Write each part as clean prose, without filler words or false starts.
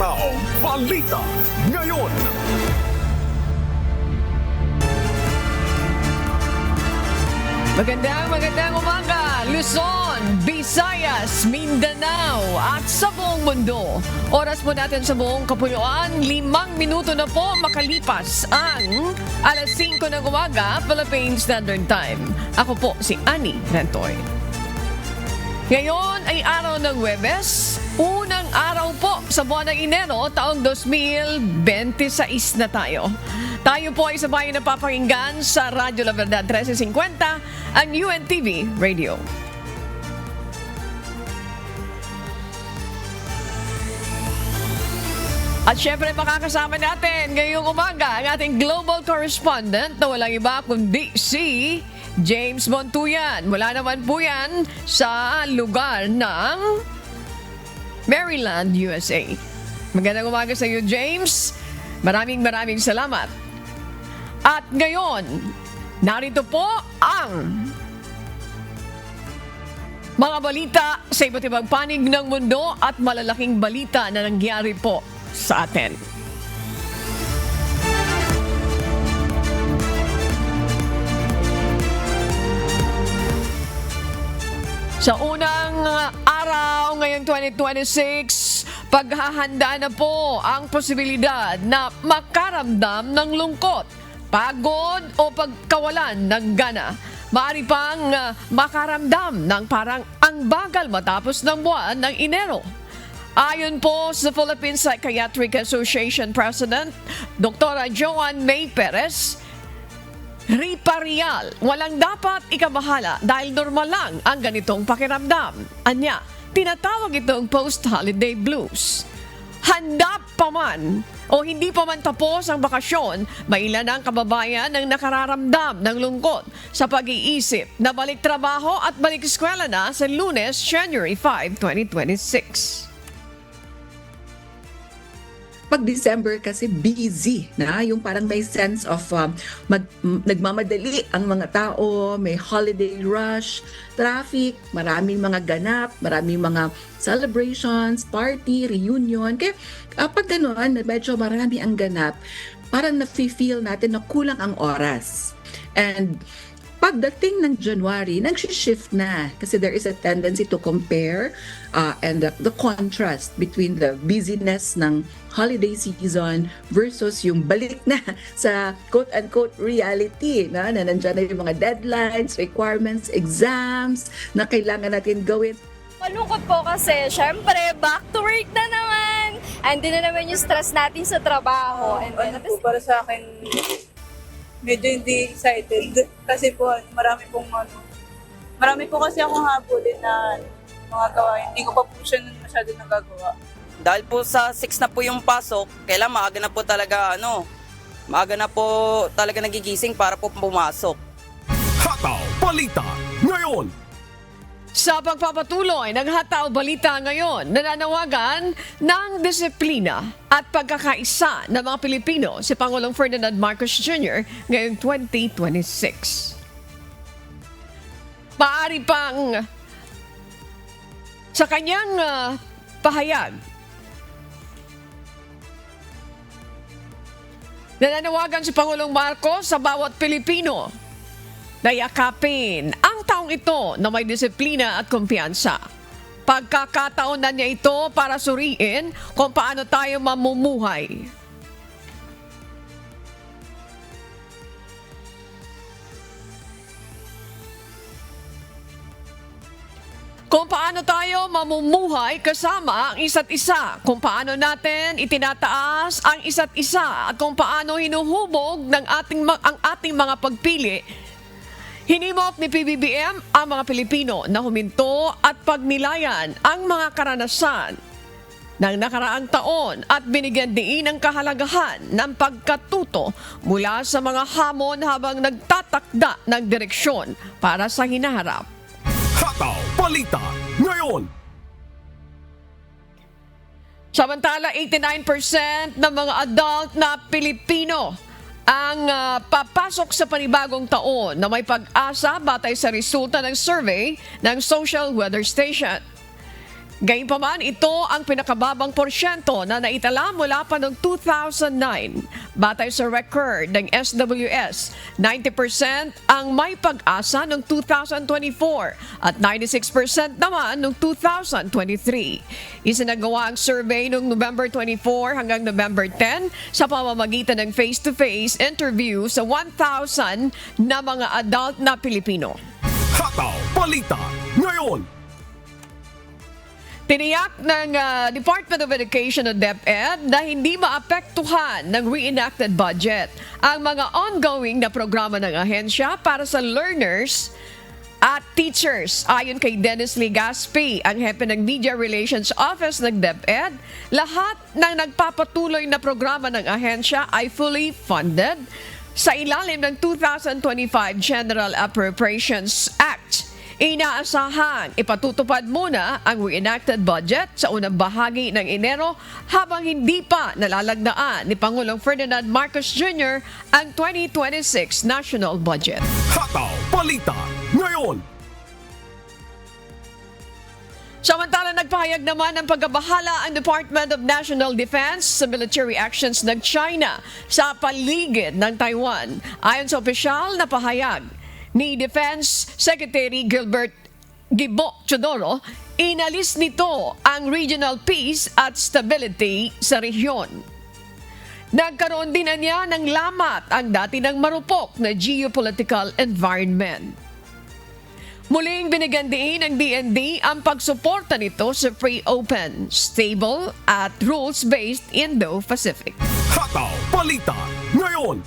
Hataw Balita ngayon. Magandang umaga, Luzon, Visayas, Mindanao at sa buong mundo. Oras po natin sa buong kapuluan, 5 minuto na po makalipas ang alas 5 ng umaga, Philippine Standard Time. Ako po si Annie Rentoy. Ngayon ay araw ng Huwebes, unang araw po sa buwan ng Enero, taong 2026 na tayo. Tayo po ay sabay na papakinggan sa Radyo La Verdad 1350, ang UNTV Radio. At syempre makakasama natin ngayong umaga ang ating global correspondent na walang iba kundi si James Montuyan. Mula naman po yan sa lugar ng Maryland, USA. Magandang umaga sa iyo, James. Maraming salamat. At ngayon, narito po ang mga balita sa iba't ibang panig ng mundo at malalaking balita na nangyari po sa atin. Sa unang araw ngayong 2026, paghahanda na po ang posibilidad na makaramdam ng lungkot, pagod o pagkawalan ng gana. Maaari pang makaramdam ng parang ang bagal matapos ng buwan ng Enero. Ayon po sa Philippine Psychiatric Association President, Dr. Joan May Perez, Riparial, walang dapat ikabahala dahil normal lang ang ganitong pakiramdam. Anya, tinatawag itong post-holiday blues. Handa pa man o hindi pa man tapos ang bakasyon, may ilan ang kababayan ang nakararamdam ng lungkot sa pag-iisip na balik trabaho at balik eskwela na sa Lunes, January 5, 2026. Pag December kasi busy na, yung parang may sense of nagmamadali ang mga tao, may holiday rush, traffic, maraming mga ganap, maraming mga celebrations, party, reunion. Kaya pag gano'n, medyo marami ang ganap, parang na-feel natin na kulang ang oras. And pagdating ng January, nag-shift na kasi there is a tendency to compare and the contrast between the busyness ng holiday season versus yung balik na sa quote-unquote reality na nandyan na yung mga deadlines, requirements, exams na kailangan natin gawin. Malungkot po kasi, syempre, back to work na naman. Andun na naman yung stress natin sa trabaho. And then, Para sa akin, medyo hindi excited kasi po marami po kasi akong habulin na mga gawain. Hindi ko pa po siya masyado nagagawa. Dahil po sa 6 na po yung pasok, kailangan maaga na po talaga nagigising para po pumasok. Hataw Balita ngayon. Sa pagpapatuloy ng Hataw Balita ngayon, nananawagan ng disiplina at pagkakaisa ng mga Pilipino si Pangulong Ferdinand Marcos Jr. ngayong 2026. Maaari pang sa kanyang pahayag, nananawagan si Pangulong Marcos sa bawat Pilipino na yakapin ang taong ito na may disiplina at kumpiyansa. Pagkakataon na niya ito para suriin kung paano tayo mamumuhay. Kung paano tayo mamumuhay kasama ang isa't isa, kung paano natin itinataas ang isa't isa at kung paano hinuhubog ng ang ating mga pagpili. Hinimok ni PBBM ang mga Pilipino na huminto at pagnilayan ang mga karanasan ng nakaraang taon at binigyan diin ang kahalagahan ng pagkatuto mula sa mga hamon habang nagtatakda ng direksyon para sa hinaharap. Hataw Balita ngayon. Samantala, 89% ng mga adult na Pilipino ang papasok sa panibagong taon na may pag-asa batay sa resulta ng survey ng Social Weather Station. Gayunpaman, ito ang pinakababang porsyento na naitala mula pa noong 2009. Batay sa record ng SWS, 90% ang may pag-asa noong 2024 at 96% naman noong 2023. Isinagawa ang survey noong November 24 hanggang November 10 sa pamamagitan ng face-to-face interview sa 1,000 na mga adult na Pilipino. Hataw Balita ngayon. Tiniyak ng Department of Education o DepEd na hindi maapektuhan ng reenacted budget ang mga ongoing na programa ng ahensya para sa learners at teachers. Ayon kay Dennis Legaspi, ang hepe ng Media Relations Office ng DepEd, lahat ng nagpapatuloy na programa ng ahensya ay fully funded sa ilalim ng 2025 General Appropriations Act. Inaasahang ipatutupad muna ang reenacted budget sa unang bahagi ng Enero habang hindi pa nalalagdaan ni Pangulong Ferdinand Marcos Jr. ang 2026 national budget. Hataw Balita ngayon. Samantala, nagpahayag naman ng pagkabahala ang Department of National Defense sa military actions ng China sa paligid ng Taiwan. Ayon sa opisyal na pahayag ni Defense Secretary Gilbert Gibo Chodoro, inalis nito ang regional peace at stability sa rehiyon. Nagkaroon din na niya ng lamat ang dati ng marupok na geopolitical environment. Muling binigyan din ng DND ang pagsuporta nito sa free, open, stable at rules-based Indo-Pacific. Hataw Balita ngayon.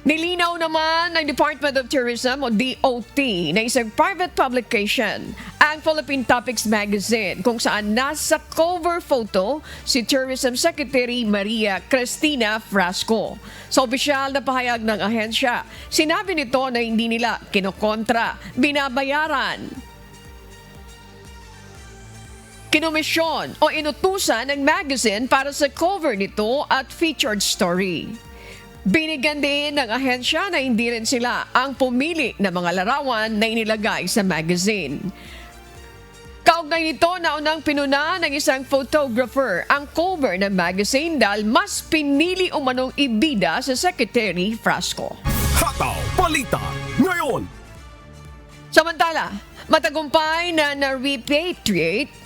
Nilinaw naman ng Department of Tourism o DOT na isang private publication ang Philippine Topics Magazine kung saan nasa cover photo si Tourism Secretary Maria Cristina Frasco. Sa opisyal na pahayag ng ahensya, sinabi nito na hindi nila kinokontra, binabayaran, kinomisyon o inutusan ng magazine para sa cover nito at featured story. Binigyan din ng ahensya na hindi rin sila ang pumili ng mga larawan na inilagay sa magazine. Kaugnay nito, naunang pinuna ng isang photographer ang cover ng magazine dahil mas pinili umanong ibida sa Secretary Frasco. Hataw Balita ngayon. Samantala, matagumpay na na-repatriate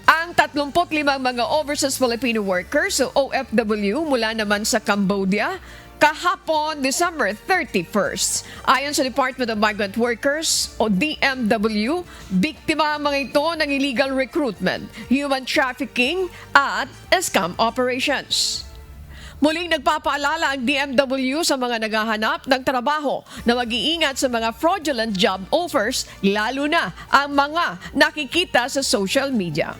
ang 35 mga overseas Filipino workers o OFW mula naman sa Cambodia kahapon December 31st. Ayon sa Department of Migrant Workers o DMW, biktima ang mga ito ng illegal recruitment, human trafficking at scam operations. Muling nagpapaalala ang DMW sa mga naghahanap ng trabaho na mag-iingat sa mga fraudulent job offers, lalo na ang mga nakikita sa social media.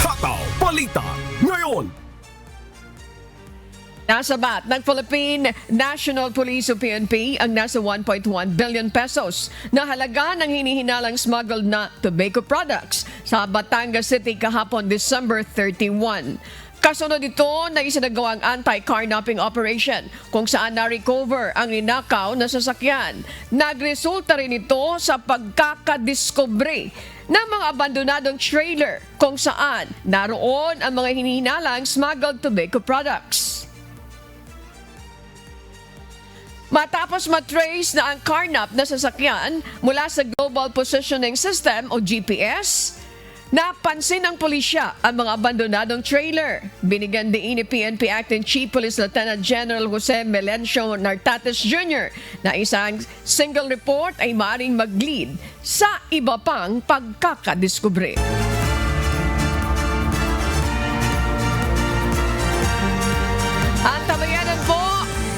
Hataw Balita ngayon. Nasabat ng Philippine National Police o PNP ang nasa 1.1 billion pesos na halaga ng hinihinalang smuggled na tobacco products sa Batangas City kahapon December 31. Kasunod ito na isinagawang anti-carnapping operation kung saan na-recover ang ninakaw na sasakyan. Nagresulta rin ito sa pagkakadiskubre ng mga abandonadong trailer kung saan naroon ang mga hinihinalang smuggled tobacco products. Matapos matrace na ang carnap na sasakyan mula sa Global Positioning System o GPS, napansin ng pulisya ang mga abandonadong trailer. Binigyan din ni PNP Acting Chief Police Lieutenant General Jose Melencio Nartates Jr. na isang single report ay maaaring mag-lead sa iba pang pagkakadiskubre. At tabayanan po,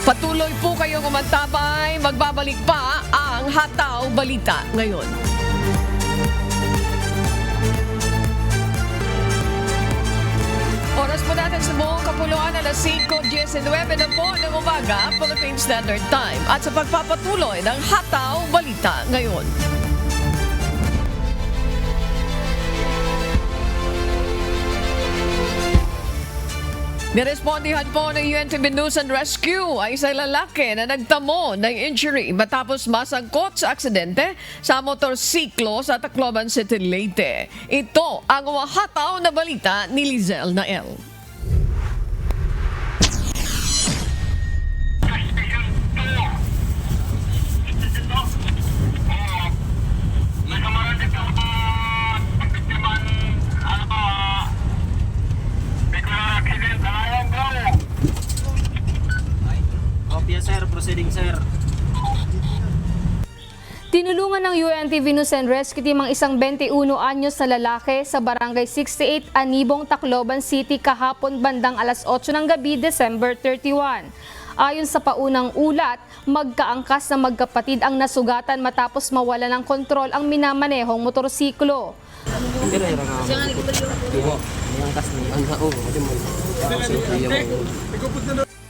patuloy po kayong umantabay. Magbabalik pa ang Hataw Balita ngayon. Oras po natin sa buong kapuluan, alas 5:19 na po ng umaga, Philippine Standard Time. At sa pagpapatuloy ng Hataw Balita ngayon. Nirespondihan po ng UNTV News and Rescue ay isang lalaki na nagtamo ng injury matapos masangkot sa aksidente sa motorsiklo sa Tacloban City, Leyte. Ito ang wahataw na balita ni Lizelle Nael. Kopya sir, proceeding sir. Tinulungan ng UNTV News and Rescue Team ang isang 21 anyos na lalaki sa Barangay 68, Anibong, Tacloban City kahapon bandang alas 8 ng gabi, December 31. Ayon sa paunang ulat, magkaangkas na magkapatid ang nasugatan matapos mawala ng kontrol ang minamanehong motorsiklo.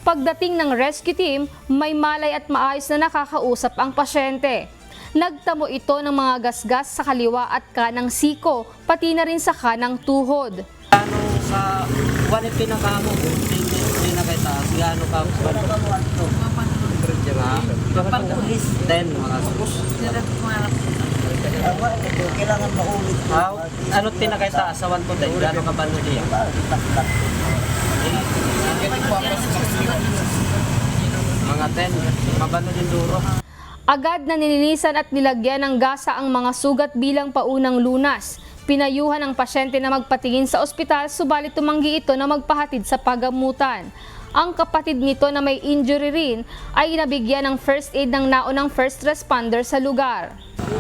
Pagdating ng rescue team, may malay at maayos na nakakausap ang pasyente. Nagtamo ito ng mga gasgas sa kaliwa at kanang siko, pati na rin sa kanang tuhod. Ano sa one pinakamo, hindi na kita, sigano ka ba? Then, mga kailangan maulit. Ano tinakita sa 1 to 10? Gano'n ka ba niya? Mga 10, mabano din duro. Agad na nilinisan at nilagyan ng gasa ang mga sugat bilang paunang lunas. Pinayuhan ang pasyente na magpatingin sa ospital, subalit tumanggi ito na magpahatid sa pagamutan. Ang kapatid nito na may injury rin ay nabigyan ng first aid ng naunang first responder sa lugar.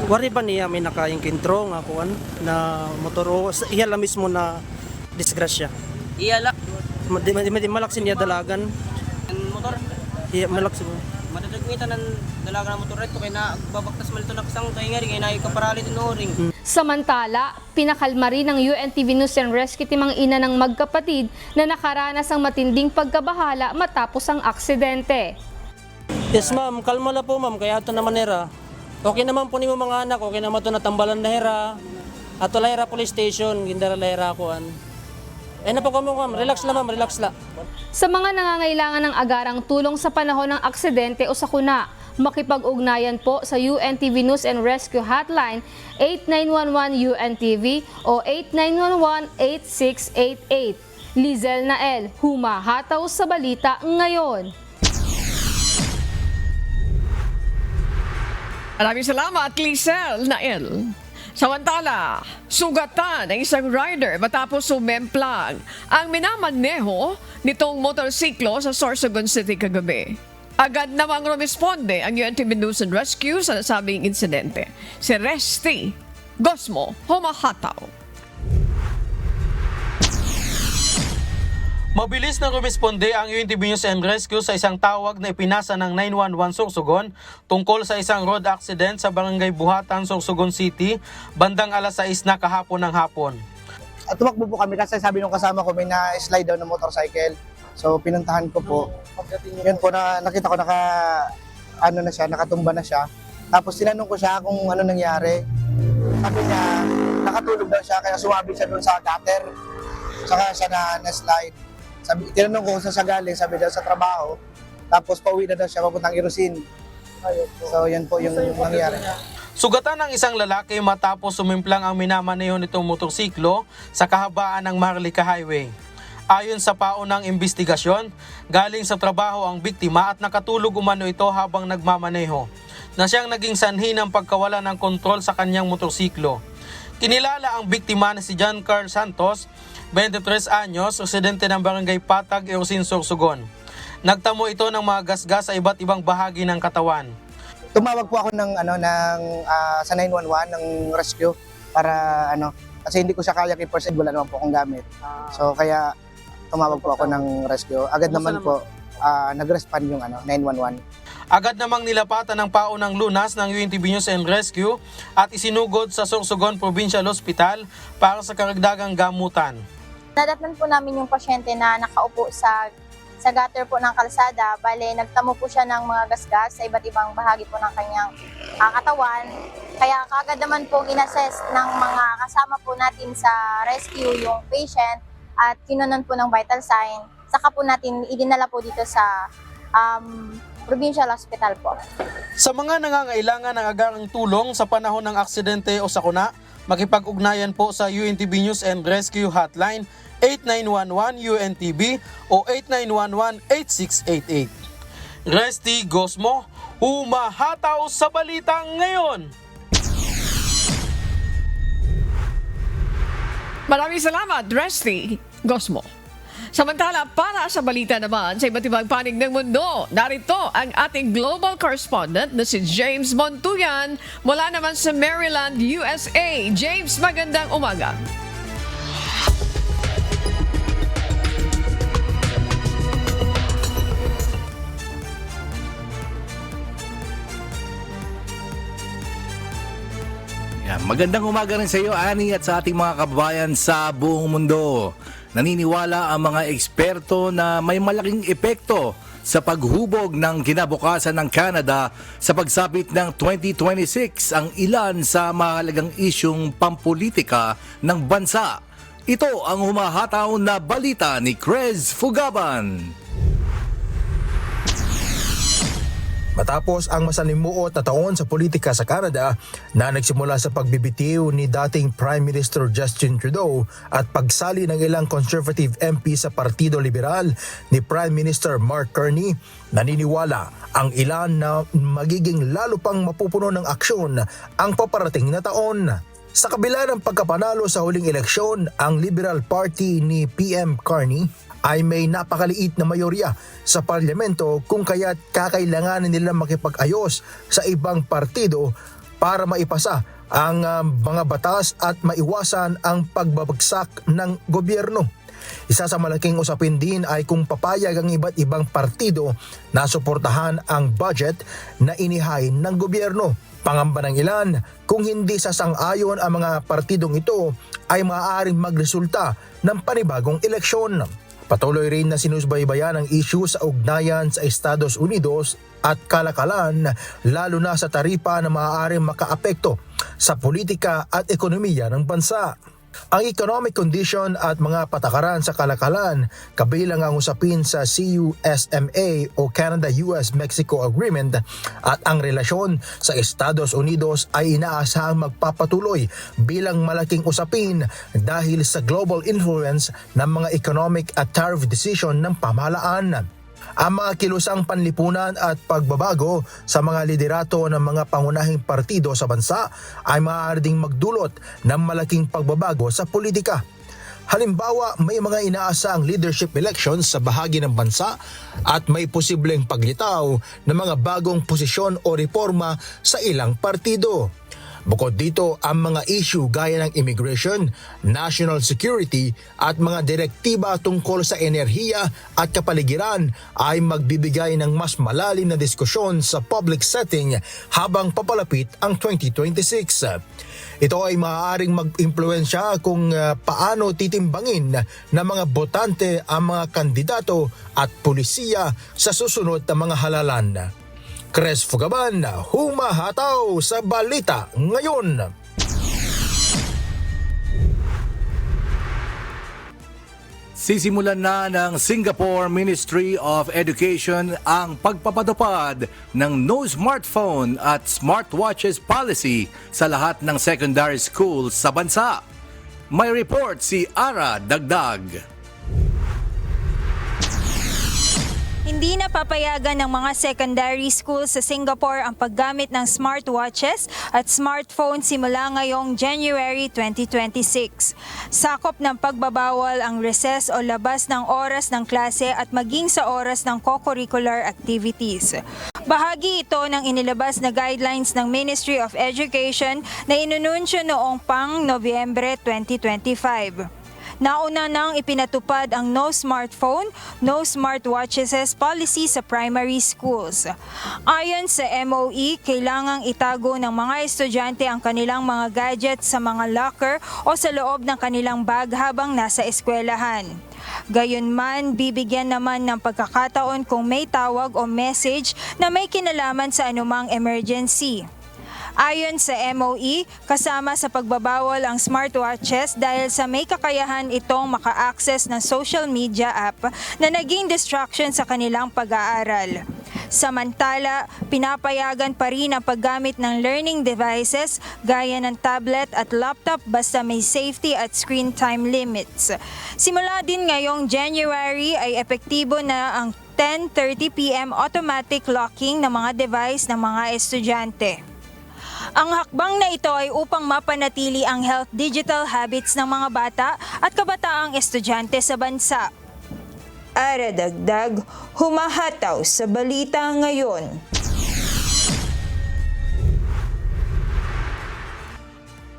Wari ba niya may nakaingkintro nga kuan na motor o iya la mismo na disgrasya? Iyala. Di malaksin niya dalagan. Motor. Iya malaksin. Madadagmitan ng dalaga ng motor ito kaya na babaktas malito na kasang kaya nga rin kaya na ikaparali din oring. Samantala, pinakalma rin ng UNTV News and Rescue Team ang ina ng magkapatid na nakaranas ng matinding pagkabahala matapos ang aksidente. Yes ma'am, kalma la po ma'am, kaya ito naman nera. Okay naman po ni mo mga anak, okay naman ito natambalan na hera. Ato la hera police station, gindara la hera kuan. Na po kamo ma'am, relax la ma'am, relax la. Sa mga nangangailangan ng agarang tulong sa panahon ng aksidente o sakuna, makipag-ugnayan po sa UNTV News and Rescue Hotline 8911 UNTV o 8911-8688. Lizelle Nael, humahataw sa balita ngayon. Maraming salamat, Lizelle Nael. Samantala, sugatan ng isang rider matapos sumemplang ang minamaneho nitong motorsiklo sa Sorsogon City kagabi. Agad namang rumisponde ang UNTV News and Rescue sa nasabing insidente. Si Resty Gosmo humahataw. Mabilis na rumisponde ang UNTV News and Rescue sa isang tawag na ipinasa ng 911 Sorsogon tungkol sa isang road accident sa Barangay Buhatan, Sorsogon City, bandang alas 6 na kahapon ng hapon. At tumakbo po kami kasi sabi nung kasama ko may na-slide down ng motorcycle. So pinuntahan ko po. Yun po na nakita ko nakatumba na siya. Tapos tinanong ko siya kung ano nangyari. Sabi niya, nakatulog daw siya kaya sumabi siya doon sa gutter. Saka siya na-slide. Tinanong ko kung saan siya galing, sabi daw sa trabaho. Tapos pauwi na daw siya papuntang Irusin. So yan po yung nangyari. Sugatan ng isang lalaki matapos sumimplang ang minamaneho nitong motorsiklo sa kahabaan ng Maharlika Highway. Ayon sa paunang investigasyon, galing sa trabaho ang biktima at nakatulog umano ito habang nagmamaneho, na siyang naging sanhi ng pagkawala ng kontrol sa kanyang motorsiklo. Kinilala ang biktima na si John Carl Santos, 23 anyos, residente ng Barangay Patag, Irusin, Sorsogon. Nagtamo ito ng mga gasgas sa iba't ibang bahagi ng katawan. Tumawag po ako sa 911 ng rescue para kasi hindi ko siya kaya kay first aid, wala naman po akong gamit. So kaya tumawag po ako ng rescue. Agad naman po nag-respond yung 911. Agad namang nilapatan ng paunang lunas ng UNTV News and Rescue at isinugod sa Sorsogon Provincial Hospital para sa karagdagang gamutan. Nadatnan po namin yung pasyente na nakaupo sa gutter po ng kalsada. Bale, nagtamo po siya ng mga gasgas sa iba't ibang bahagi po ng kanyang katawan. Kaya kaagad naman po inassess ng mga kasama po natin sa rescue yung patient at kinunan po ng vital sign. Saka po natin idinala po dito sa provincial hospital po. Sa mga nangangailangan ng agarang tulong sa panahon ng aksidente o sakuna, makipag-ugnayan po sa UNTV News and Rescue Hotline 8911 UNTV o 8911-8688. Resty Gosmo, humahataw sa balita ngayon. Maraming salamat, Resty Gosmo. Samantala, para sa balita naman sa iba't ibang panig ng mundo, narito ang ating global correspondent na si James Montuyan mula naman sa Maryland, USA. James, magandang umaga. Magandang umaga rin sa iyo, Ani, at sa ating mga kababayan sa buong mundo. Naniniwala ang mga eksperto na may malaking epekto sa paghubog ng kinabukasan ng Canada sa pagsapit ng 2026 ang ilan sa mahalagang isyung pampolitika ng bansa. Ito ang humahataw na balita ni Crez Fugaban. Matapos ang masalimuot na taon sa politika sa Canada na nagsimula sa pagbibitiw ni dating Prime Minister Justin Trudeau at pagsali ng ilang conservative MP sa Partido Liberal ni Prime Minister Mark Carney, naniniwala ang ilan na magiging lalo pang mapupuno ng aksyon ang paparating na taon. Sa kabila ng pagkapanalo sa huling eleksyon, ang Liberal Party ni PM Carney ay may napakaliit na mayorya sa parlamento kung kaya't kakailanganin nila makipag-ayos sa ibang partido para maipasa ang mga batas at maiwasan ang pagbabagsak ng gobyerno. Isa sa malaking usapin din ay kung papayag ang iba't ibang partido na suportahan ang budget na inihain ng gobyerno. Pangamba ng ilan, kung hindi sasang-ayon ang mga partidong ito ay maaaring magresulta ng panibagong eleksyon. Patuloy rin na sinusbaybayan ang issue sa ugnayan sa Estados Unidos at kalakalan, lalo na sa taripa na maaaring makaapekto sa politika at ekonomiya ng bansa. Ang economic condition at mga patakaran sa kalakalan, kabilang ang usapin sa CUSMA o Canada-US-Mexico Agreement at ang relasyon sa Estados Unidos ay inaasahang magpapatuloy bilang malaking usapin dahil sa global influence ng mga economic at tariff decision ng pamahalaan. Ang mga kilusang panlipunan at pagbabago sa mga liderato ng mga pangunahing partido sa bansa ay maaari ding magdulot ng malaking pagbabago sa politika. Halimbawa, may mga inaasang leadership elections sa bahagi ng bansa at may posibleng paglitaw ng mga bagong posisyon o reforma sa ilang partido. Bukod dito, ang mga issue gaya ng immigration, national security at mga direktiba tungkol sa enerhiya at kapaligiran ay magbibigay ng mas malalim na diskusyon sa public setting habang papalapit ang 2026. Ito ay maaaring mag-impluensya kung paano titimbangin ng mga botante ang mga kandidato at pulisiya sa susunod na mga halalan. Crez Fugaban, humahataw sa balita ngayon. Sisimulan na ng Singapore Ministry of Education ang pagpapatupad ng no smartphone at smartwatches policy sa lahat ng secondary schools sa bansa. May report si Ara Dagdag. Hindi na papayagan ng mga secondary schools sa Singapore ang paggamit ng smartwatches at smartphone simula ngayong January 2026. Sakop ng pagbabawal ang recess o labas ng oras ng klase at maging sa oras ng co-curricular activities. Bahagi ito ng inilabas na guidelines ng Ministry of Education na inununsyo noong pang-Nobyembre 2025. Nauna nang ipinatupad ang no smartphone, no smartwatches policy sa primary schools. Ayon sa MOE, kailangang itago ng mga estudyante ang kanilang mga gadgets sa mga locker o sa loob ng kanilang bag habang nasa eskwelahan. Gayunman, bibigyan naman ng pagkakataon kung may tawag o message na may kinalaman sa anumang emergency. Ayon sa MOE, kasama sa pagbabawal ang smartwatches dahil sa may kakayahan itong maka-access ng social media app na naging distraction sa kanilang pag-aaral. Samantala, pinapayagan pa rin ang paggamit ng learning devices gaya ng tablet at laptop basta may safety at screen time limits. Simula din ngayong January ay epektibo na ang 10:30 p.m. automatic locking ng mga device ng mga estudyante. Ang hakbang na ito ay upang mapanatili ang health digital habits ng mga bata at kabataang estudyante sa bansa. Ara dagdag, humahataw sa balita ngayon.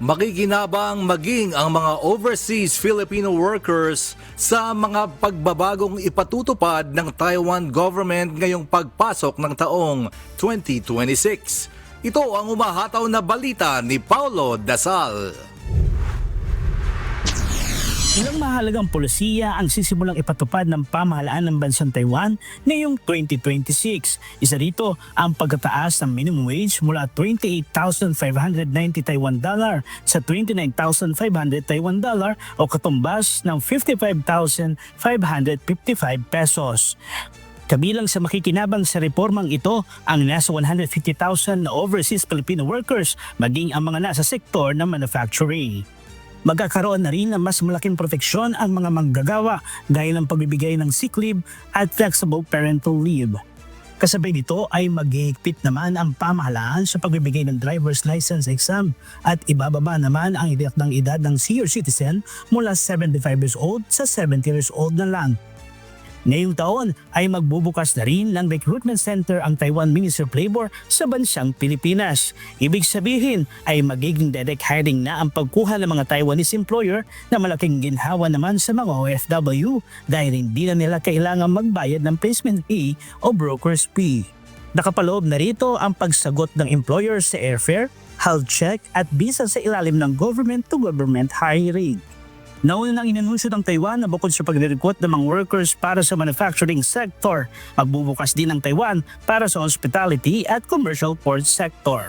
Makikinabang maging ang mga overseas Filipino workers sa mga pagbabagong ipatutupad ng Taiwan government ngayong pagpasok ng taong 2026. Ito ang umahataw na balita ni Paulo Dasal. Ilang mahalagang polisiya ang sisimulang ipatupad ng pamahalaan ng bansang Taiwan ngayong 2026. Isa rito ang pagtataas ng minimum wage mula 28,590 Taiwan dollar sa 29,500 Taiwan dollar o katumbas ng 55,555 pesos. Kabilang sa makikinabang sa reformang ito ang nasa 150,000 na overseas Filipino workers maging ang mga nasa sektor ng manufacturing. Magkakaroon na rin ng mas malaking proteksyon ang mga manggagawa gaya ng pagbibigay ng sick leave at flexible parental leave. Kasabay nito ay maghihigpit naman ang pamahalaan sa pagbibigay ng driver's license exam at ibababa naman ang itinakdang edad ng senior citizen mula 75 years old sa 70 years old na lang. Ngayong taon ay magbubukas na rin ng recruitment center ang Taiwan Ministry of Labor sa bansang Pilipinas. Ibig sabihin ay magiging direct hiring na ang pagkuha ng mga Taiwanese employer na malaking ginhawa naman sa mga OFW dahil hindi na nila kailangan magbayad ng placement fee o broker's fee. Nakapaloob na rito ang pagsagot ng employer sa airfare, health check at visa sa ilalim ng government to government hiring. Nauna nang inanunsyo ng Taiwan na bukod sa pagre-recruit ng mga workers para sa manufacturing sector, magbubukas din ang Taiwan para sa hospitality at commercial port sector.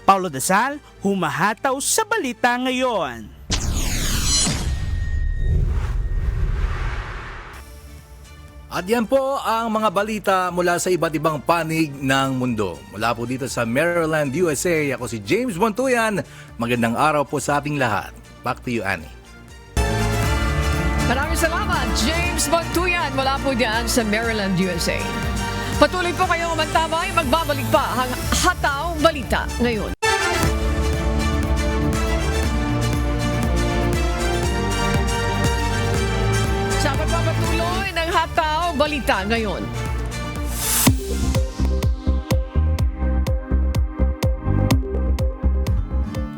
Paulo Dasal, humahataw sa balita ngayon. At yan po ang mga balita mula sa iba't ibang panig ng mundo. Mula po dito sa Maryland, USA, ako si James Montuyan. Magandang araw po sa ating lahat. Back to you, Annie. Maraming salamat, James Montuyan, mula po diyan sa Maryland, USA. Patuloy po kayong umantabay, magbabalik pa ang Hataw Balita ngayon. Sa pagpapatuloy ng Hataw Balita ngayon.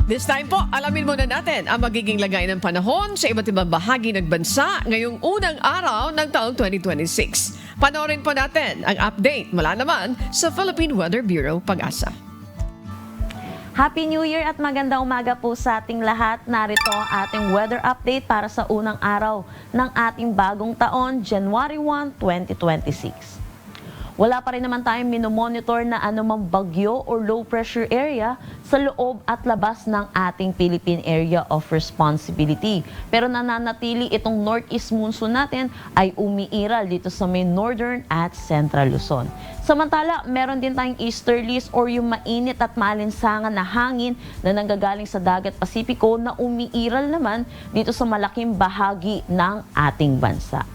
This time po, alamin muna natin ang magiging lagay ng panahon sa iba't ibang bahagi ng bansa ngayong unang araw ng taong 2026. Panoorin po natin ang update mula naman sa Philippine Weather Bureau Pag-asa. Happy New Year at magandang umaga po sa ating lahat. Narito ang ating weather update para sa unang araw ng ating bagong taon, January 1, 2026. Wala pa rin naman tayong minomonitor na anumang bagyo or low pressure area sa loob at labas ng ating Philippine Area of Responsibility. Pero nananatili itong northeast monsoon natin ay umiiral dito sa may northern at central Luzon. Samantala, meron din tayong easterlies or yung mainit at maalinsangan na hangin na nanggagaling sa dagat Pasipiko na umiiral naman dito sa malaking bahagi ng ating bansa.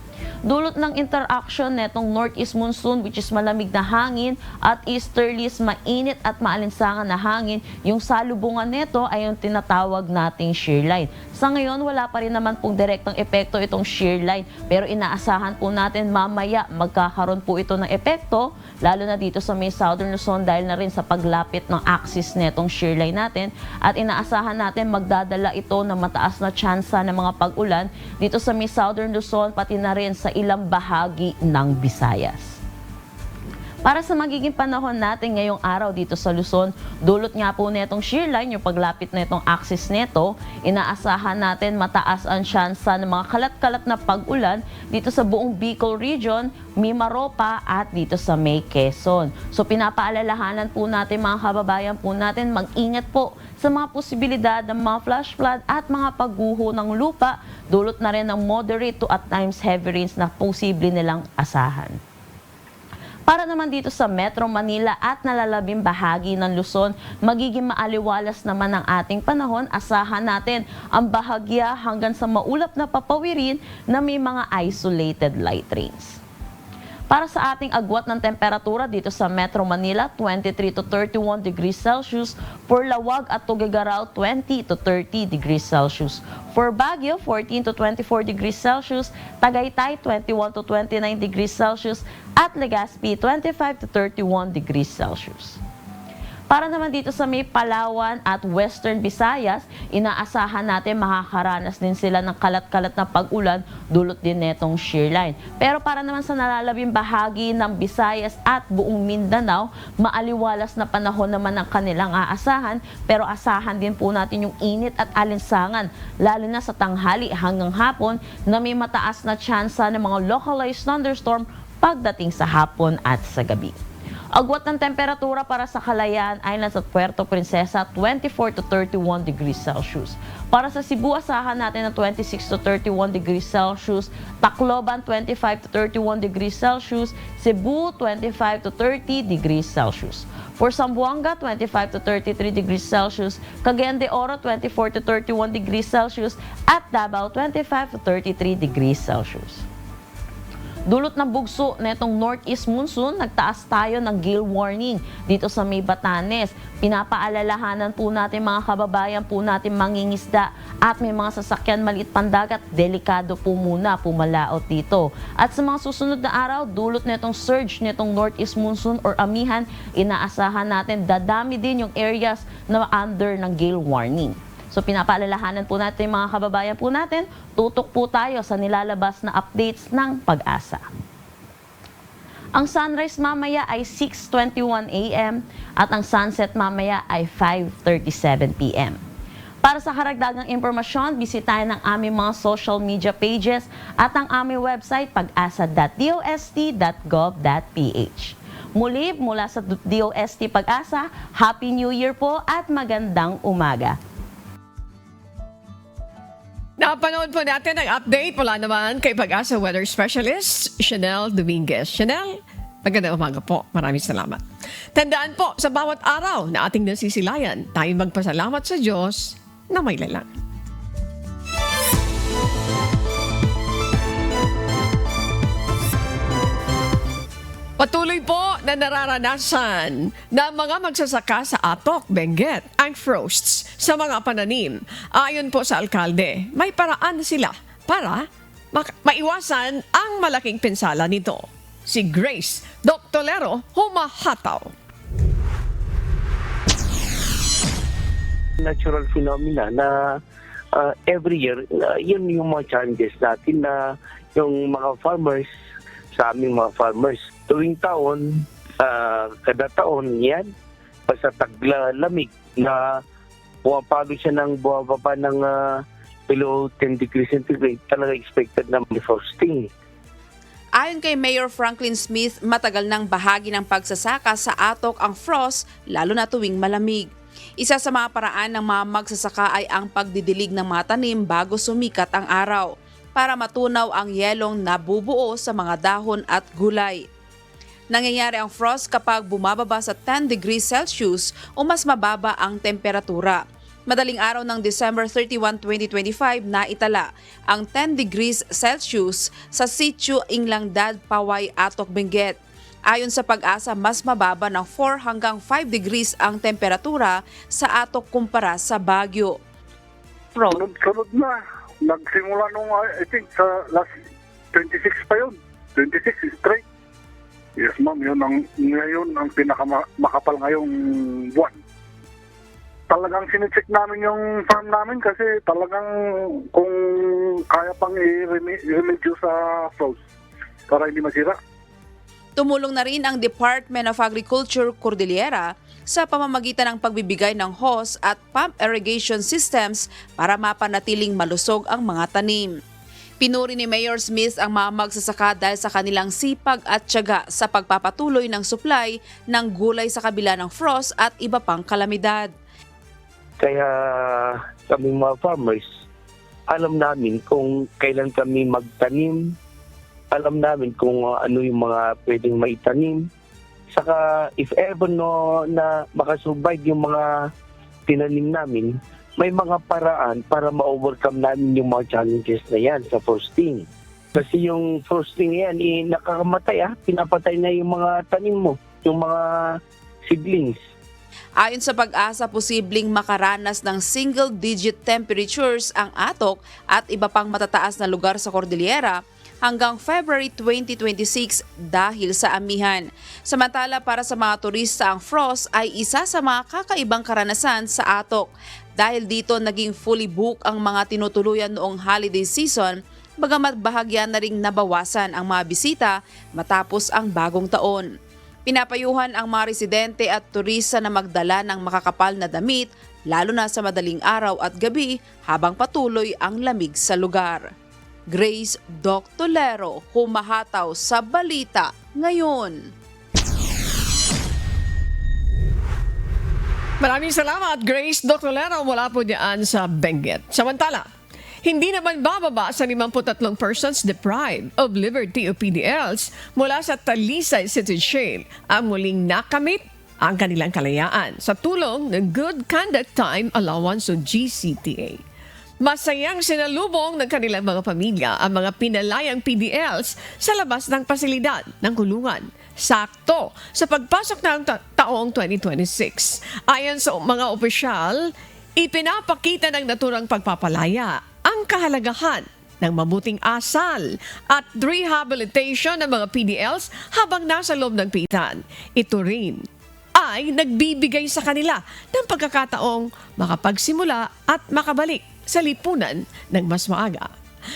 Dulot ng interaction netong northeast monsoon which is malamig na hangin at easterlies mainit at maalinsangan na hangin, yung salubungan nito ay yung tinatawag nating shear line. Sa ngayon, wala pa rin naman pong direktang epekto itong shear line pero inaasahan po natin mamaya magkakaroon po ito ng epekto lalo na dito sa may southern Luzon dahil na rin sa paglapit ng axis netong shear line natin at inaasahan natin magdadala ito ng mataas na tsansa ng mga pag-ulan dito sa may southern Luzon pati na rin sa ilang bahagi ng Visayas. Para sa magiging panahon natin ngayong araw dito sa Luzon, dulot nga po netong shear line, yung paglapit na itong axis neto, inaasahan natin mataas ang tsansa ng mga kalat-kalat na pag-ulan dito sa buong Bicol region, Mimaropa at dito sa May Quezon. So pinapaalalahanan po natin mga kababayan po natin, mag-ingat po sa mga posibilidad ng mga flash flood at mga pagguho ng lupa, dulot na rin ng moderate to at times heavy rains na posible nilang asahan. Para naman dito sa Metro Manila at nalalabing bahagi ng Luzon, magiging maaliwalas naman ang ating panahon. Asahan natin ang bahagya hanggang sa maulap na papawirin na may mga isolated light rains. Para sa ating agwat ng temperatura dito sa Metro Manila, 23 to 31 degrees Celsius. For Lawag at Tuguegarao, 20 to 30 degrees Celsius. For Baguio, 14 to 24 degrees Celsius. Tagaytay, 21 to 29 degrees Celsius. At Legazpi, 25 to 31 degrees Celsius. Para naman dito sa may Palawan at Western Visayas, inaasahan natin makakaranas din sila ng kalat-kalat na pag-ulan, dulot din netong shear line. Pero para naman sa nalalabing bahagi ng Visayas at buong Mindanao, maaliwalas na panahon naman ang kanilang aasahan, pero asahan din po natin yung init at alinsangan, lalo na sa tanghali hanggang hapon na may mataas na tsansa ng mga localized thunderstorm pagdating sa hapon at sa gabi. Agwat ng temperatura para sa Kalayaan Islands at Puerto Princesa, 24 to 31 degrees Celsius. Para sa Cebu, asahan natin na 26 to 31 degrees Celsius. Tacloban, 25 to 31 degrees Celsius. Cebu, 25 to 30 degrees Celsius. For Zamboanga, 25 to 33 degrees Celsius. Cagayan de Oro, 24 to 31 degrees Celsius. At Davao, 25 to 33 degrees Celsius. Dulot ng bugso netong northeast monsoon, nagtaas tayo ng gale warning dito sa may Batanes. Pinapaalalahanan po natin mga kababayan po natin mangingisda at may mga sasakyan maliit pandagat, delikado po muna pumalaot dito. At sa mga susunod na araw, dulot netong surge netong northeast monsoon or amihan, inaasahan natin dadami din yung areas na under ng gale warning. So pinapaalalahanan po natin mga kababayan po natin, tutok po tayo sa nilalabas na updates ng Pag-asa. Ang sunrise mamaya ay 6:21 a.m. at ang sunset mamaya ay 5:37 p.m. Para sa karagdagang impormasyon, bisitahin ang aming mga social media pages at ang aming website pag-asa.dost.gov.ph. Muli mula sa DOST Pag-asa, Happy New Year po at magandang umaga. Napanood po natin ang update mula naman kay Pag-asa Weather Specialist, Chanel Dominguez. Chanel, magandang umaga po. Maraming salamat. Tandaan po, sa bawat araw na ating nasisilayan, tayo magpasalamat sa Diyos na may lalang. Patuloy po na nararanasan ng mga magsasaka sa Atok, Benguet, ang frosts sa mga pananim. Ayon po sa alkalde, may paraan sila para maiwasan ang malaking pinsala nito. Si Grace Doctolero humahataw. Natural phenomena na every year, yun yung mga challenges natin na yung mga farmers, sa aming mga farmers, tuwing taon, kada taon yan, basta taglamig na pumapalo siya ng bumababa ng below 10 degrees centigrade, talaga expected na may frosting. Ayon kay Mayor Franklin Smith, matagal ng bahagi ng pagsasaka sa Atok ang frost, lalo na tuwing malamig. Isa sa mga paraan ng mga magsasaka ay ang pagdidilig ng mga tanim bago sumikat ang araw, para matunaw ang yelong nabubuo sa mga dahon at gulay. Nangyayari ang frost kapag bumababa sa 10 degrees Celsius o mas mababa ang temperatura. Madaling araw ng December 31, 2025 na itala ang 10 degrees Celsius sa Sitio Inglangdad, Paway, Atok, Benguet. Ayon sa Pag-asa, mas mababa ng 4 hanggang 5 degrees ang temperatura sa Atok kumpara sa Baguio. Sunod na. Nagsimula nung, I think, sa last 26 pa yun. 26 straight. Yes, ma'am. Ngayon ang pinakamakapal ngayong buwan. Talagang sinecheck namin yung farm namin kasi talagang kung kaya pang i-remedyo sa frost para hindi masira. Tumulong na rin ang Department of Agriculture Cordillera sa pamamagitan ng pagbibigay ng hose at pump irrigation systems para mapanatiling malusog ang mga tanim. Pinuri ni Mayor Smith ang mga magsasaka dahil sa kanilang sipag at tiyaga sa pagpapatuloy ng supply ng gulay sa kabila ng frost at iba pang kalamidad. Kaya kami mga farmers, alam namin kung kailan kami magtanim, alam namin kung ano yung mga pwedeng maitanim. Saka if ever na makasurvive yung mga tinanim namin, may mga paraan para ma-overcome namin yung mga challenges na yan sa frosting. Kasi yung frosting yan, nakakamatay, pinapatay na yung mga tanim mo, yung mga seedlings. Ayon sa Pag-asa, posibleng makaranas ng single-digit temperatures ang Atok at iba pang matataas na lugar sa Cordillera hanggang February 2026 dahil sa amihan. Samantala, para sa mga turista, ang frost ay isa sa mga kakaibang karanasan sa Atok. Dahil dito naging fully book ang mga tinutuluyan noong holiday season, bagamat bahagya na ring nabawasan ang mga bisita matapos ang bagong taon. Pinapayuhan ang mga residente at turista na magdala ng makakapal na damit, lalo na sa madaling araw at gabi habang patuloy ang lamig sa lugar. Grace Doctolero, humahataw sa balita ngayon. Maraming salamat, Grace Doctolero, mula po diyan sa Benguet. Samantala, hindi naman bababa sa 53 persons deprived of liberty o PDLs mula sa Talisay City Jail ang muling nakamit ang kanilang kalayaan sa tulong ng Good Conduct Time Allowance o GCTA. Masayang sinalubong ng kanilang mga pamilya ang mga pinalayang PDLs sa labas ng pasilidad ng kulungan. Sakto sa pagpasok ng taong 2026. Ayon sa mga opisyal, ipinapakita ng naturang pagpapalaya ang kahalagahan ng mabuting asal at rehabilitation ng mga PDLs habang nasa loob ng pitan. Ito rin ay nagbibigay sa kanila ng pagkakataong makapagsimula at makabalik sa lipunan ng mas maaga.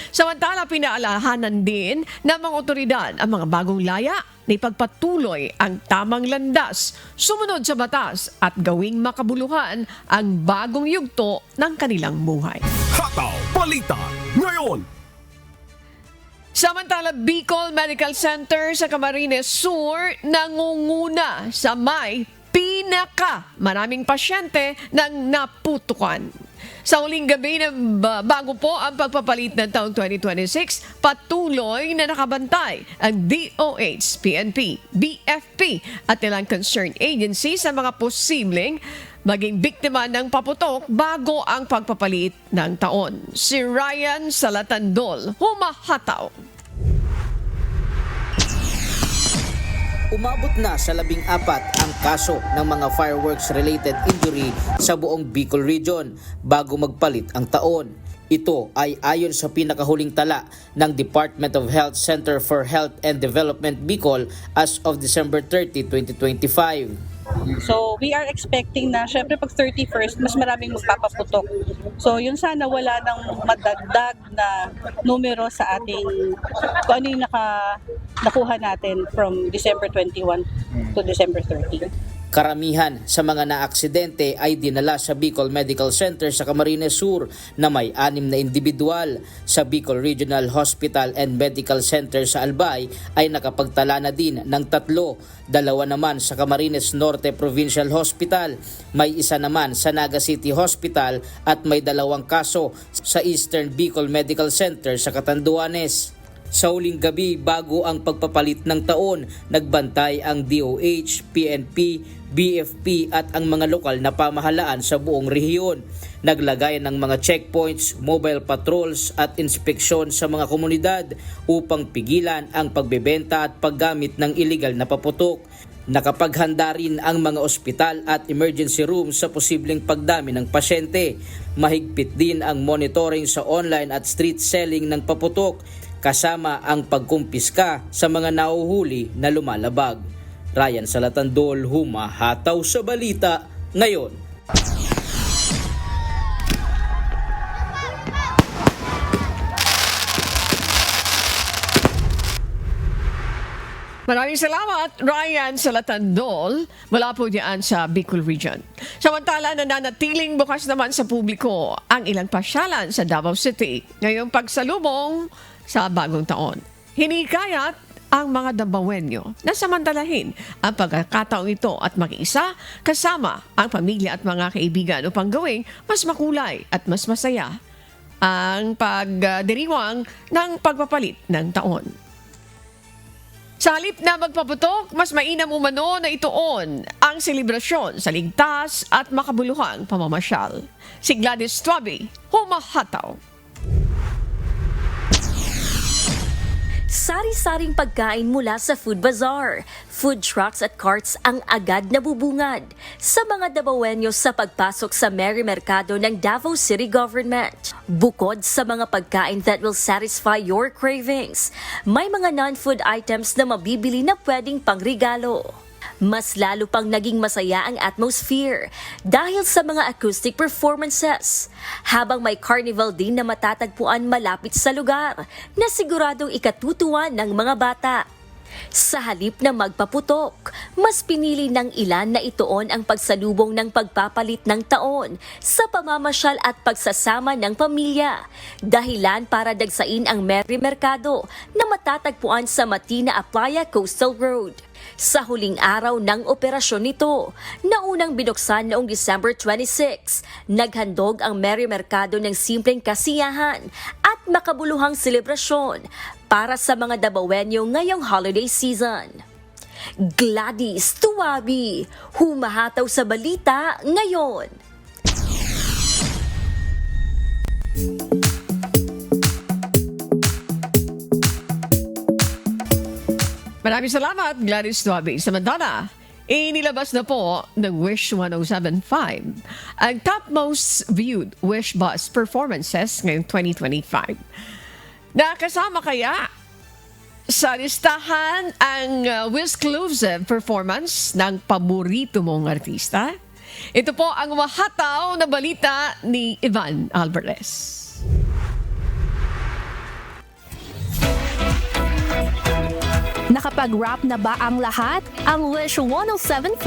Samantala, pinaalahanan din ng mga otoridad ang mga bagong laya na ipagpatuloy ang tamang landas, sumunod sa batas at gawing makabuluhan ang bagong yugto ng kanilang buhay. Hataw Balita ngayon. Samantala, Bicol Medical Center sa Camarines Sur nangunguna sa may maraming pasyente ng naputukan. Sa huling gabi na bago po ang pagpapalit ng taong 2026, patuloy na nakabantay ang DOH, PNP, BFP at ilang concerned agency sa mga posibleng maging biktima ng paputok bago ang pagpapalit ng taon. Si Ryan Salatandol, humahataw. Umabot na sa 14 ang kaso ng mga fireworks-related injury sa buong Bicol Region bago magpalit ang taon. Ito ay ayon sa pinakahuling tala ng Department of Health Center for Health and Development Bicol as of December 30, 2025. So, we are expecting na, syempre pag 31st, mas maraming magpapaputok. So, yun sana wala nang madagdag na numero sa ating, kung ano yung nakuha natin from December 21 to December 30. Karamihan sa mga naaksidente ay dinala sa Bicol Medical Center sa Camarines Sur na may 6 na individual. Sa Bicol Regional Hospital and Medical Center sa Albay ay nakapagtala na din ng 3, 2 naman sa Camarines Norte Provincial Hospital, may 1 naman sa Naga City Hospital at may 2 kaso sa Eastern Bicol Medical Center sa Catanduanes. Sa huling gabi bago ang pagpapalit ng taon, nagbantay ang DOH, PNP, BFP at ang mga lokal na pamahalaan sa buong rehiyon. Naglagay ng mga checkpoints, mobile patrols at inspeksyon sa mga komunidad upang pigilan ang pagbebenta at paggamit ng iligal na paputok. Nakapaghanda rin ang mga ospital at emergency rooms sa posibleng pagdami ng pasyente. Mahigpit din ang monitoring sa online at street selling ng paputok, kasama ang pagkumpiska sa mga nahuhuli na lumalabag. Ryan Salatandol, humahataw sa balita ngayon. Maraming salamat, Ryan Salatandol, mula po diyan sa Bicol Region. Samantala, nananatiling bukas naman sa publiko ang ilang pasyalan sa Davao City ngayong pagsalubong sa bagong taon. Hinikayat ang mga Davaoenyo na samantalahin ang pagkakataong ito at mag-isa kasama ang pamilya at mga kaibigan upang gawing mas makulay at mas masaya ang pagdiriwang ng pagpapalit ng taon. Sa halip na magpaputok, mas mainam umano na ituon ang selebrasyon sa ligtas at makabuluhang pamamasyal. Si Gladys Tuabi, humahataw. Sari-saring pagkain mula sa Food Bazaar, food trucks at carts ang agad nabubungad sa mga Davaoenyo sa pagpasok sa Merry Mercado ng Davao City Government. Bukod sa mga pagkain that will satisfy your cravings, may mga non-food items na mabibili na pwedeng pangregalo. Mas lalo pang naging masaya ang atmosphere dahil sa mga acoustic performances, habang may carnival din na matatagpuan malapit sa lugar na siguradong ikatutuwa ng mga bata. Sa halip na magpaputok, mas pinili ng ilan na ituon ang pagsalubong ng pagpapalit ng taon sa pamamasyal at pagsasama ng pamilya, dahilan para dagsain ang Merry Mercado na matatagpuan sa Matina Aplaya Coastal Road. Sa huling araw ng operasyon nito, na unang binuksan noong December 26, naghandog ang Merry Mercado ng simpleng kasiyahan at makabuluhang selebrasyon para sa mga Davaoenyo ngayong holiday season. Gladys Tuabi, humahataw sa balita ngayon. Maraming salamat, Gladys Tuabi. Samantala, inilabas na po ng Wish 1075 ang top most viewed Wish Bus performances ngayong 2025. Nakasama kaya sa listahan ang Wish-exclusive performance ng paborito mong artista? Ito po ang mahataw na balita ni Ivan Alvarez. Nakapag-wrap na ba ang lahat? Ang Wish 1075?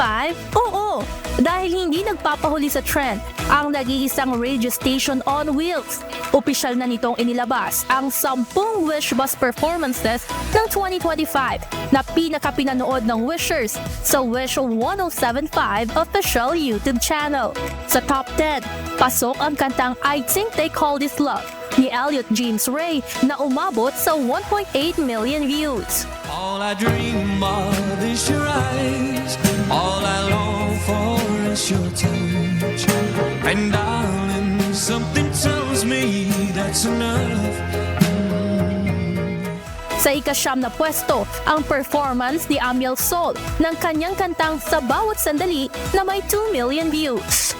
Oo! Dahil hindi nagpapahuli sa trend, ang nag-iisang radio station on wheels. Opisyal na nitong inilabas ang 10 Wish Bus performances ng 2025 na pinakapinanood ng Wishers sa Wish 1075 official YouTube channel. Sa top 10, pasok ang kantang I Think They Call This Love ni Elliot James Ray na umabot sa 1.8 million views. All I dream of is your eyes. All I long for is your touch. And darling, something tells me that's enough. Sa ika-9 na pwesto, ang performance ni Amiel Sol ng kanyang kantang Sa Bawat Sandali na may 2 million views.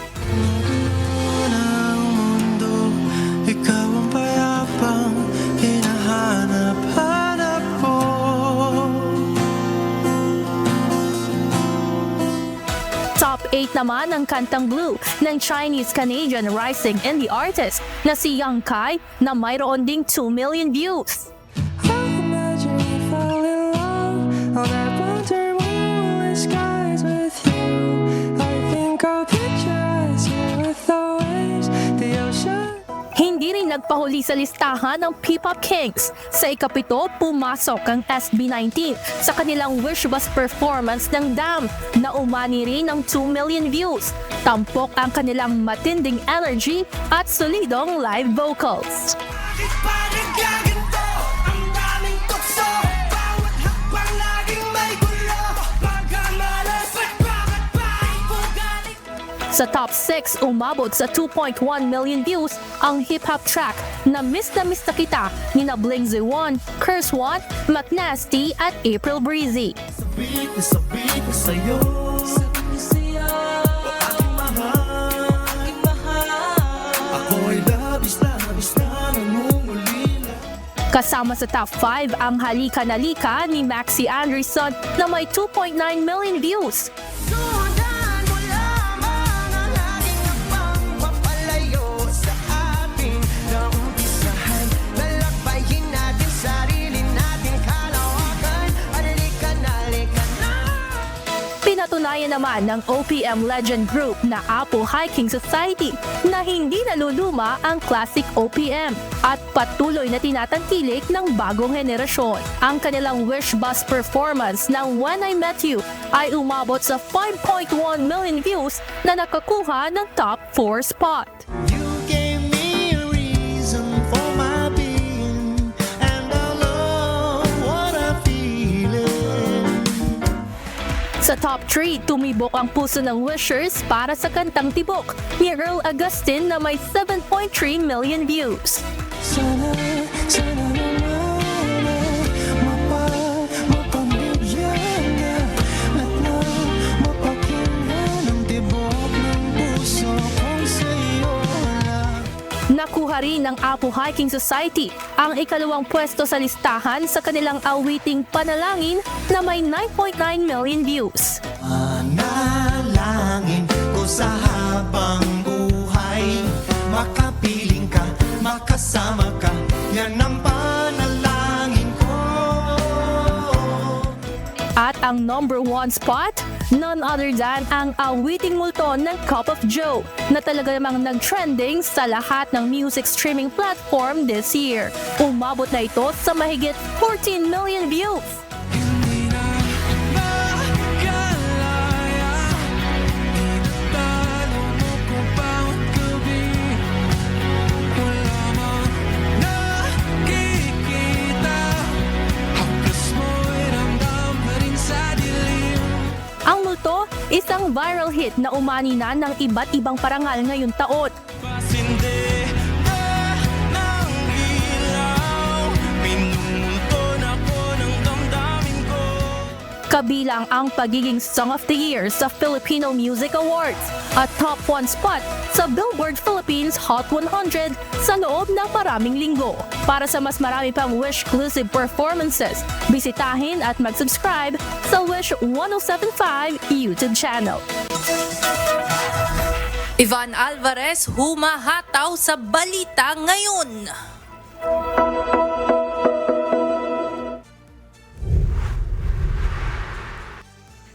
Ikaw ang payapang hinahanap-hanap ko. Top 8 naman ang kantang Blue ng Chinese-Canadian rising indie artist na si Young Kai na mayroon ding 2 million views. Imagine you fall in love on that winter moonlit skies with you. I think I'll picture us here with the waves, the ocean. Hindi rin nagpahuli sa listahan ng P-Pop Kings. Sa ika-7, pumasok ang SB19 sa kanilang Wish Bus performance ng Damn na umani rin ng 2 million views. Tampok ang kanilang matinding energy at solidong live vocals. Sa top 6, umabot sa 2.1 million views ang hip-hop track na Miss na Kita ni na Bling Z1, Curse One, McNasty at April Breezy. Sabit na sa'yo. Ako'y labis-labis na namumulila. Kasama sa top 5 ang Halika Nalika ni Maxi Anderson na may 2.9 million views. naman ng OPM Legend Group na Apo Hiking Society na hindi naluluma ang classic OPM at patuloy na tinatangkilik ng bagong henerasyon. Ang kanilang Wish Bus performance ng When I Met You ay umabot sa 5.1 million views na nakakuha ng top 4 spot. Sa top 3, tumibok ang puso ng wishers para sa kantang Tibok ni Earl Agustin na may 7.3 million views. Sana naman mapamigyan na at mapakinggan ang tibok ng puso kong sa'yo lang. Nakuha rin ng Apo Hiking Society ang ikalawang pwesto sa listahan sa kanilang awiting Panalangin na may 9.9 million views. Manalangin ko sa habang buhay, makapiling ka, makasama ka, yan ang panalangin ko. At ang number 1 spot, none other than ang awiting multo ng Cup of Joe na talaga namang nag-trending sa lahat ng music streaming platform this year. Umabot na ito sa mahigit 14 million views. Ang multo, isang viral hit na umani na ng iba't ibang parangal ngayong taon. Kabilang ang pagiging Song of the Year sa Filipino Music Awards at top 1 spot sa Billboard Philippines Hot 100 sa loob ng maraming linggo. Para sa mas marami pang Wish-exclusive performances, bisitahin at mag-subscribe sa Wish 1075 YouTube channel. Ivan Alvarez humahataw sa balita ngayon.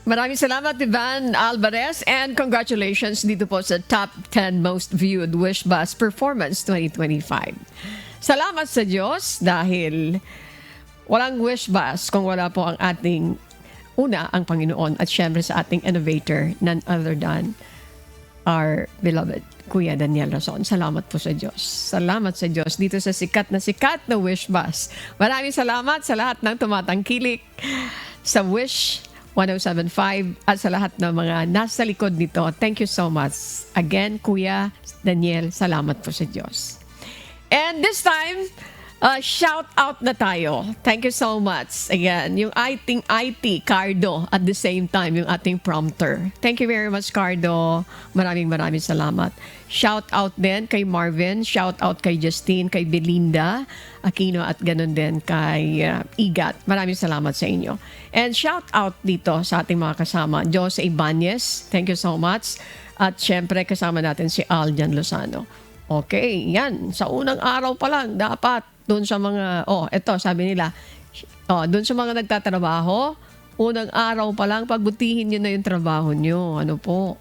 Maraming salamat, Ivan Alvarez, and congratulations dito po sa Top 10 Most Viewed Wish Bus Performance 2025. Salamat sa Diyos dahil walang Wish Bus kung wala po ang ating una, ang Panginoon, at syempre sa ating innovator, none other than our beloved Kuya Daniel Razon. Salamat po sa Diyos. Salamat sa Diyos dito sa sikat na Wish Bus. Maraming salamat sa lahat ng tumatangkilik sa Wish 1075 at sa lahat ng mga nasa likod nito. Thank you so much. Again, Kuya Daniel, salamat po sa Diyos. And this time, shout out na tayo. Thank you so much. Again, yung ating IT, Cardo, at the same time, yung ating prompter. Thank you very much, Cardo. Maraming salamat. Shout out din kay Marvin, shout out kay Justine, kay Belinda Aquino, at ganun din kay Igat. Maraming salamat sa inyo. And shout out dito sa ating mga kasama, Jose Ibanez, thank you so much. At syempre kasama natin si Aljan Lozano. Okay, yan. Sa unang araw pa lang, dapat doon sa mga, eto sabi nila, doon sa mga nagtatrabaho, unang araw pa lang, pagbutihin nyo na yung trabaho nyo. Ano po?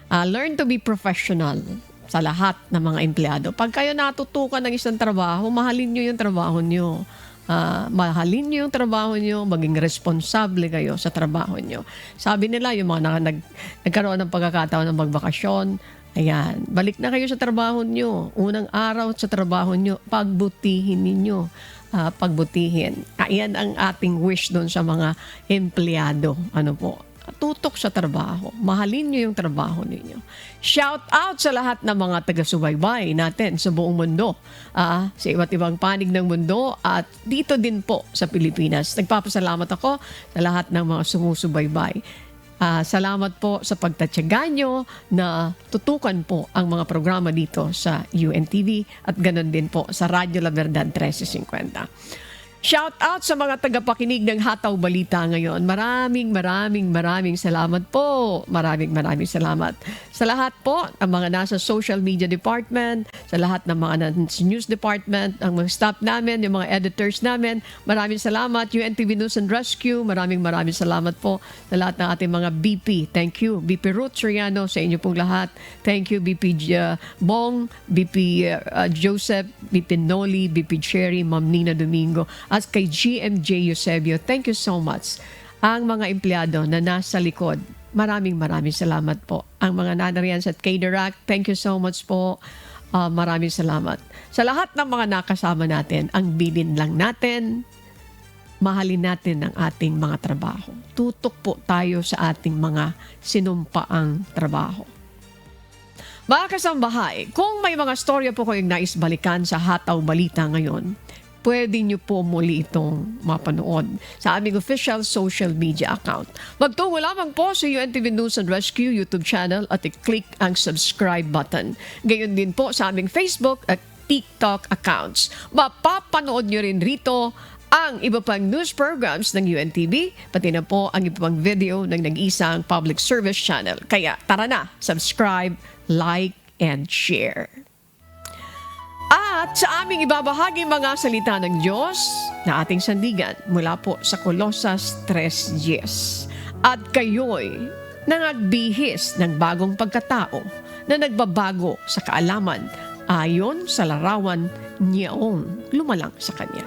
Learn to be professional sa lahat ng mga empleyado. Pag kayo natutukan ng isang trabaho, mahalin nyo yung trabaho nyo. Mahalin nyo yung trabaho nyo, maging responsable kayo sa trabaho nyo. Sabi nila, yung mga nagkaroon ng pagkakataon ng magbakasyon, ayan, balik na kayo sa trabaho nyo. Unang araw sa trabaho nyo, pagbutihin ninyo. Pagbutihin. Ayan ang ating wish doon sa mga empleyado. Ano po? Tutok sa trabaho. Mahalin nyo yung trabaho ninyo. Shout out sa lahat ng mga taga-subaybay natin sa buong mundo. Sa iba't ibang panig ng mundo at dito din po sa Pilipinas. Nagpapasalamat ako sa lahat ng mga sumusubaybay. Salamat po sa pagtatyaga nyo na tutukan po ang mga programa dito sa UNTV at ganoon din po sa Radyo La Verdad 1350. Shout out sa mga tagapakinig ng Hataw Balita ngayon. Maraming salamat po. Maraming salamat. Sa lahat po, ang mga nasa social media department, sa lahat ng mga nasa news department, ang mga staff namin, yung mga editors namin, maraming salamat. UNTV News and Rescue, maraming salamat po sa lahat ng ating mga BP. Thank you. BP Ruth Soriano, sa inyo pong lahat. Thank you, BP Bong, BP Joseph, BP Noli, BP Cherry, Ma'am Nina Domingo, at kay GMJ Eusebio. Thank you so much. Ang mga empleyado na nasa likod, maraming salamat po. Ang mga nanariyan sa K-Dirac, thank you so much po. Maraming salamat. Sa lahat ng mga nakasama natin, ang bilin lang natin, mahalin natin ang ating mga trabaho. Tutok po tayo sa ating mga sinumpaang trabaho. Mga kasambahay, kung may mga storya po kayong nais balikan sa Hataw Balita ngayon, pwede nyo po muli itong mapanood sa aming official social media account. Magtungo lamang po sa UNTV News and Rescue YouTube channel at i-click ang subscribe button. Gayon din po sa aming Facebook at TikTok accounts. Mapapanood nyo rin rito ang iba pang news programs ng UNTV, pati na po ang iba pang video ng nag-isang public service channel. Kaya tara na, subscribe, like, and share. At sa aming ibabahagi mga salita ng Diyos na ating sandigan mula po sa Colosas 3:10. At kayo'y nangagbihis ng bagong pagkatao na nagbabago sa kaalaman ayon sa larawan niyong lumalang sa Kanya.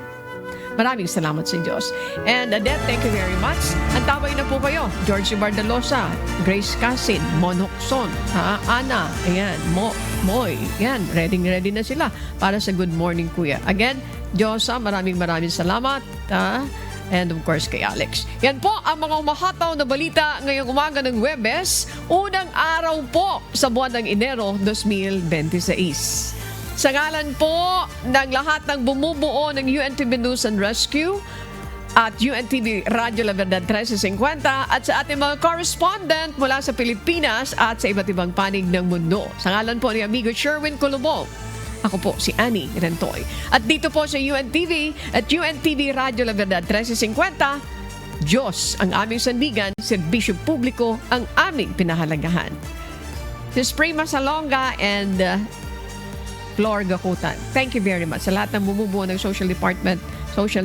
Maraming salamat sa Diyos. And Adette, thank you very much. Antaway na po kayo. Georgie Bardalosa, Grace Casin, Monokson, Ana, ayan, Moy, yan, ready na sila para sa Good Morning Kuya. Again, Diyosa, maraming salamat. And of course kay Alex. Yan po ang mga umahataw na balita ngayong umaga ng Huwebes, unang araw po sa buwan ng Enero 2026. Sa ngalan po ng lahat ng bumubuo ng UNTV News and Rescue at UNTV Radio La Verdad 1350 at sa ating mga correspondent mula sa Pilipinas at sa iba't ibang panig ng mundo. Sa ngalan po ni amigo Sherwin Colombo, ako po si Annie Rentoy. At dito po sa UNTV at UNTV Radio La Verdad 1350, Diyos ang aming sandigan, serbisyo publiko ang aming pinahalagahan. This is Prima Salonga and Flor Gakutan. Thank you very much. Sa lahat ng bumubuo ng social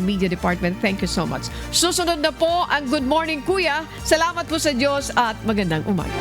media department, thank you so much. Susunod na po ang Good Morning Kuya. Salamat po sa Diyos at magandang umaga.